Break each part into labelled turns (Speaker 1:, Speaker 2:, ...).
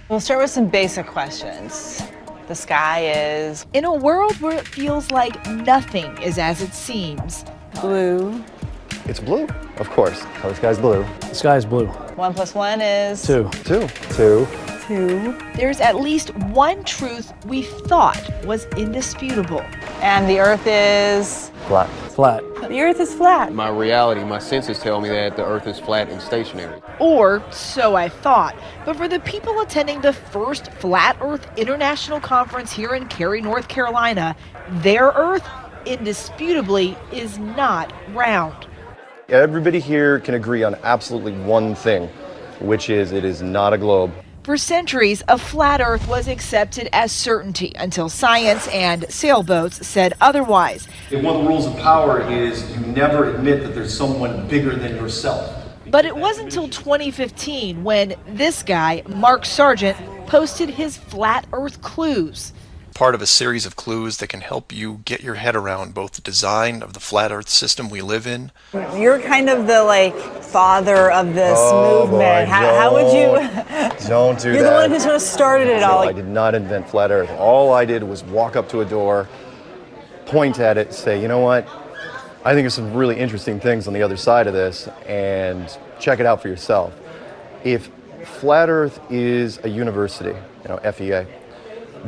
Speaker 1: We'll start with some basic questions. The sky is...
Speaker 2: In a world where it feels like nothing is as it seems.
Speaker 1: Blue.
Speaker 3: It's blue, of course. Oh, the sky's blue.
Speaker 4: The sky's blue.
Speaker 1: 1 + 1 is...
Speaker 4: 2.
Speaker 3: 2. 2.
Speaker 2: 2. There's at least one truth we thought was indisputable.
Speaker 1: And the Earth is...
Speaker 3: Flat.
Speaker 4: Flat.
Speaker 1: The Earth is flat.
Speaker 5: My reality, my senses tell me that the Earth is flat and stationary.
Speaker 2: Or so I thought. But for the people attending the first Flat Earth International Conference here in Cary, North Carolina, their Earth, indisputably, is not round.
Speaker 3: Everybody here can agree on absolutely one thing, which is it is not a globe.
Speaker 2: For centuries, a flat Earth was accepted as certainty until science and sailboats said otherwise.
Speaker 6: One of the rules of power is you never admit that there's someone bigger than yourself.
Speaker 2: But it wasn't until 2015 when this guy, Mark Sargent, posted his Flat Earth clues.
Speaker 7: Part of a series of clues that can help you get your head around both the design of the flat Earth system we live in.
Speaker 1: You're kind of the father of this movement.
Speaker 3: Boy,
Speaker 1: how would you?
Speaker 3: Don't do that.
Speaker 1: You're the one who sort of started it all.
Speaker 3: I did not invent flat Earth. All I did was walk up to a door, point at it, say, you know what? I think there's some really interesting things on the other side of this, and check it out for yourself. If flat Earth is a university, FEA,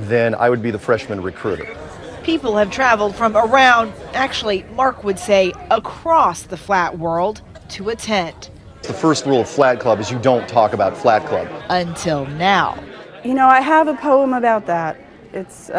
Speaker 3: then I would be the freshman recruiter.
Speaker 2: People have traveled from around, actually, Mark would say, across the flat world to attend.
Speaker 3: The first rule of Flat Club is you don't talk about Flat Club.
Speaker 2: Until now.
Speaker 8: I have a poem about that. It's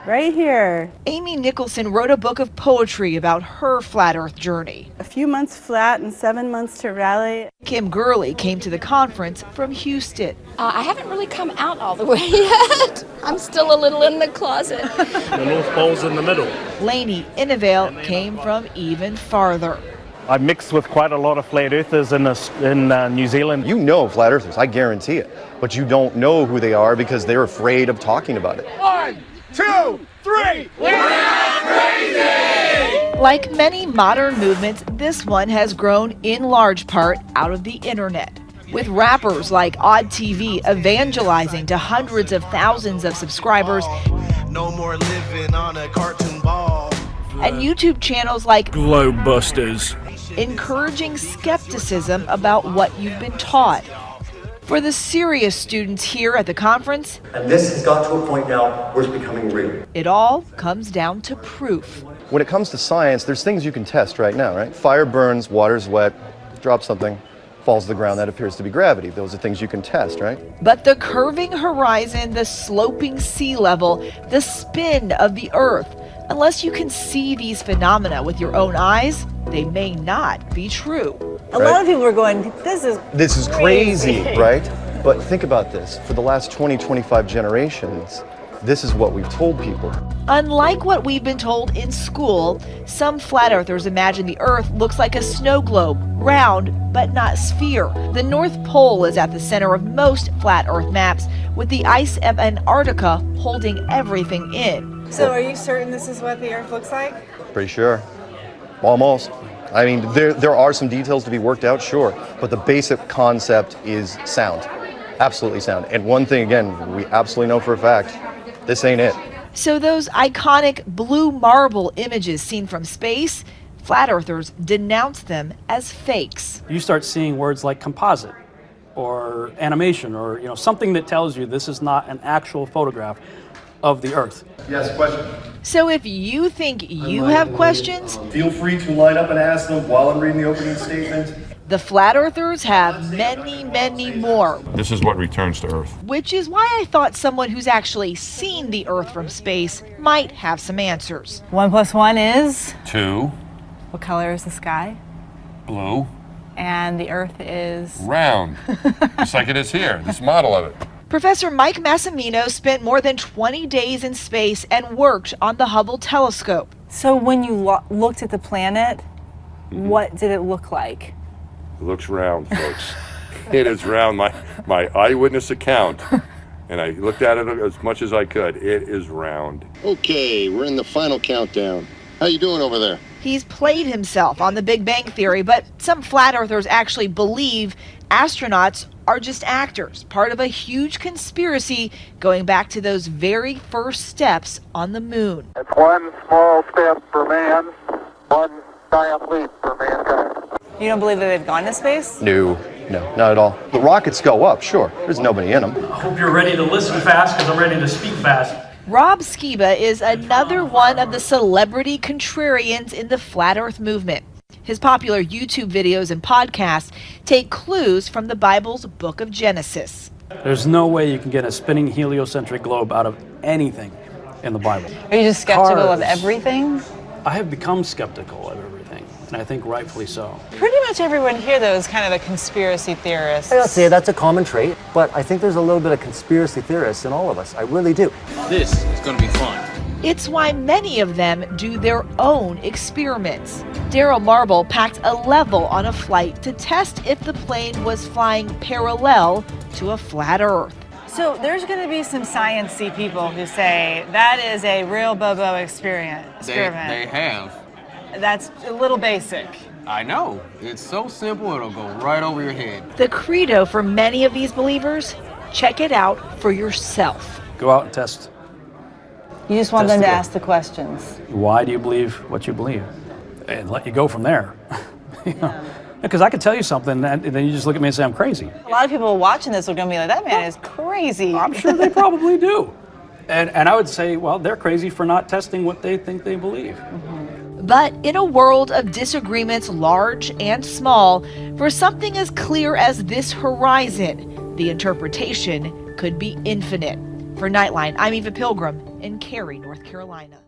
Speaker 8: right here.
Speaker 2: Amy Nicholson wrote a book of poetry about her flat Earth journey.
Speaker 8: A few months flat and 7 months to rally.
Speaker 2: Kim Gurley came to the conference from Houston.
Speaker 9: I haven't really come out all the way yet. I'm still a little in the closet.
Speaker 4: The North Pole's in the middle.
Speaker 2: Lainey Innevale came from even farther.
Speaker 4: I mixed with quite a lot of flat earthers in New Zealand.
Speaker 3: You know Flat Earthers, I guarantee it. But you don't know who they are because they're afraid of talking about it.
Speaker 6: 1, 2, 3! We're not crazy!
Speaker 2: Like many modern movements, this one has grown in large part out of the internet, with rappers like Odd TV evangelizing to hundreds of thousands of subscribers.
Speaker 10: No more living on a cartoon ball.
Speaker 2: And YouTube channels like
Speaker 4: Globebusters,
Speaker 2: encouraging skepticism about what you've been taught. For the serious students here at the conference,
Speaker 6: And this has got to a point now where it's becoming real.
Speaker 2: it all comes down to proof.
Speaker 3: When it comes to science, there's things you can test right now, right? Fire burns, water's wet, drop something, falls to the ground, that appears to be gravity. Those are things you can test, right?
Speaker 2: But the curving horizon, the sloping sea level, the spin of the Earth, unless you can see these phenomena with your own eyes, they may not be true.
Speaker 1: A lot of people are going, this is
Speaker 3: crazy, right? But think about this. For the last 20, 25 generations, this is what we've told people.
Speaker 2: Unlike what we've been told in school, some flat earthers imagine the Earth looks like a snow globe, round but not sphere. The North Pole is at the center of most flat Earth maps, with the ice of Antarctica holding everything in.
Speaker 1: So are you certain this is what the Earth looks like?
Speaker 3: Pretty sure. Almost. I mean, there are some details to be worked out, sure, but the basic concept is sound. Absolutely sound. And one thing, again, we absolutely know for a fact, this ain't it.
Speaker 2: So those iconic blue marble images seen from space, flat earthers denounce them as fakes.
Speaker 4: You start seeing words like composite or animation or something that tells you this is not an actual photograph of the Earth.
Speaker 6: Yes, question.
Speaker 2: So if you think you have questions,
Speaker 6: Feel free to line up and ask them while I'm reading the opening statement.
Speaker 2: the flat earthers have many, many more.
Speaker 11: This is what returns to Earth.
Speaker 2: Which is why I thought someone who's actually seen the Earth from space might have some answers.
Speaker 1: 1 + 1 is?
Speaker 11: 2,
Speaker 1: What color is the sky?
Speaker 11: blue,
Speaker 1: And the Earth is?
Speaker 11: round, just like it is here, this model of it.
Speaker 2: Professor Mike Massimino spent more than 20 days in space and worked on the Hubble telescope.
Speaker 1: So when you looked at the planet, what did it look like?
Speaker 11: It looks round, folks. It is round. My eyewitness account, and I looked at it as much as I could. It is round.
Speaker 5: Okay, we're in the final countdown. How you doing over there?
Speaker 2: He's played himself on the Big Bang Theory, but some flat earthers actually believe astronauts are just actors, part of a huge conspiracy going back to those very first steps on the moon.
Speaker 12: It's one small step for man, one giant leap for mankind.
Speaker 1: You don't believe that they've gone to space?
Speaker 3: No, not at all. The rockets go up, sure. There's nobody in them.
Speaker 4: I hope you're ready to listen fast because I'm ready to speak fast.
Speaker 2: Rob Skiba is another one of the celebrity contrarians in the flat earth movement. His popular YouTube videos and podcasts take clues from the Bible's book of Genesis.
Speaker 4: There's no way you can get a spinning heliocentric globe out of anything in the Bible.
Speaker 1: Are you just skeptical of
Speaker 4: Cars.
Speaker 1: everything?
Speaker 4: I have become skeptical of everything, and I think rightfully so.
Speaker 1: Pretty much everyone here, though, is kind of a conspiracy theorist.
Speaker 13: I'd say that's a common trait, but I think there's a little bit of conspiracy theorists in all of us. I really do.
Speaker 14: This is going to be fun.
Speaker 2: It's why many of them do their own experiments. Daryl Marble packed a level on a flight to test if the plane was flying parallel to a flat Earth.
Speaker 1: So there's going to be some science-y people who say that is a real Bobo experiment.
Speaker 5: They have.
Speaker 1: That's a little basic.
Speaker 5: I know. It's so simple, it'll go right over your head.
Speaker 2: The credo for many of these believers, check it out for yourself.
Speaker 4: Go out and test.
Speaker 1: You just want them to ask the questions.
Speaker 4: Why do you believe what you believe? And let you go from there. Because I could tell you something, and then you just look at me and say I'm crazy.
Speaker 1: A lot of people watching this are going to be like, that man is crazy.
Speaker 4: I'm sure they probably do. And I would say, well, they're crazy for not testing what they think they believe.
Speaker 2: Mm-hmm. But in a world of disagreements large and small, for something as clear as this horizon, the interpretation could be infinite. For Nightline, I'm Eva Pilgrim in Cary, North Carolina.